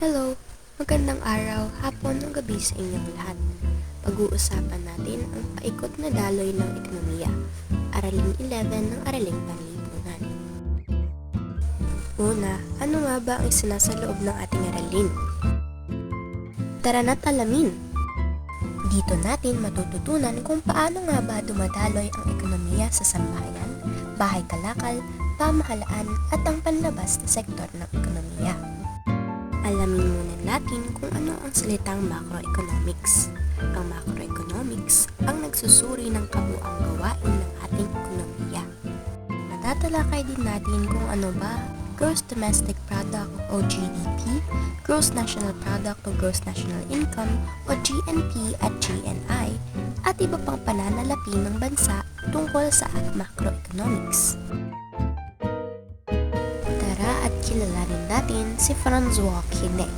Hello! Magandang araw, hapon o gabi sa inyong lahat. Pag-uusapan natin ang paikot na daloy ng ekonomiya, Aralin 11 ng Araling Panlipunan. Una, ano nga ba ang sinasaloob ng ating aralin? Tara na't alamin! Dito natin matututunan kung paano nga ba dumadaloy ang ekonomiya sa sambahayan, bahay kalakal, pamahalaan at ang panlabas na sektor ng ekonomiya. Alamin muna natin kung ano ang salitang macroeconomics. Ang macroeconomics ang nagsusuri ng kabuang gawain ng ating ekonomiya. Matatalakay din natin kung ano ba Gross Domestic Product o GDP, Gross National Product o Gross National Income o GNP at GNI at iba pang pananalapi ng bansa tungkol sa macroeconomics. At kilalanin natin si François Quesnay.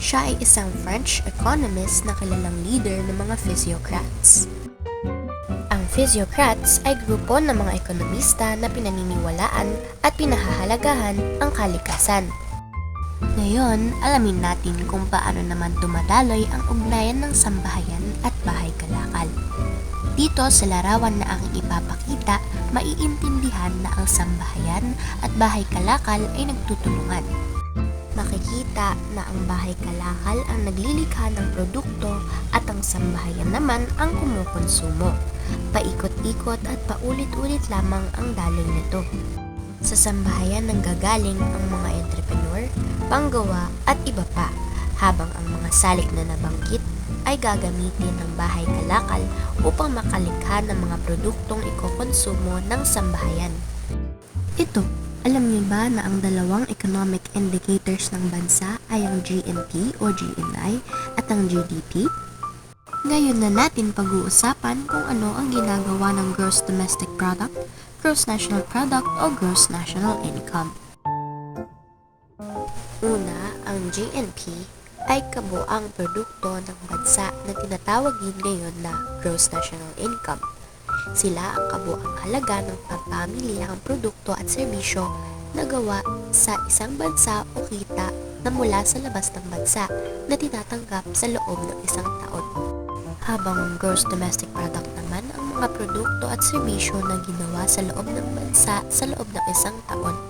Siya ay isang French economist na kilalang leader ng mga physiocrats. Ang physiocrats ay grupo ng mga ekonomista na pinaniniwalaan at pinahahalagahan ang kalikasan. Ngayon, alamin natin kung paano naman dumadaloy ang ugnayan ng sambahayan at bahay kalakal. Dito sa larawan na aking ipapakita, maiintindihan na ang sambahayan at bahay kalakal ay nagtutulungan. Makikita na ang bahay kalakal ang naglilikha ng produkto at ang sambahayan naman ang kumukonsumo. Paikot-ikot at paulit-ulit lamang ang daloy nito. Sa sambahayan nanggagaling ang mga entrepreneur, panggawa at iba pa, habang ang mga salik na nabanggit ay gagamitin ng bahay kalakal upang makalikha ng mga produktong ikokonsumo ng sambahayan. Ito, alam niyo ba na ang dalawang economic indicators ng bansa ay ang GNP o GNI at ang GDP? Ngayon na natin pag-uusapan kung ano ang ginagawa ng Gross Domestic Product, Gross National Product o Gross National Income. Una, ang GNP ay kabuang produkto ng bansa na tinatawagin ngayon na Gross National Income. Sila ang kabuang halaga ng pagpamilihang produkto at serbisyo na gawa sa isang bansa o kita na mula sa labas ng bansa na tinatanggap sa loob ng isang taon. Habang Gross Domestic Product naman ang mga produkto at serbisyo na ginawa sa loob ng bansa sa loob ng isang taon.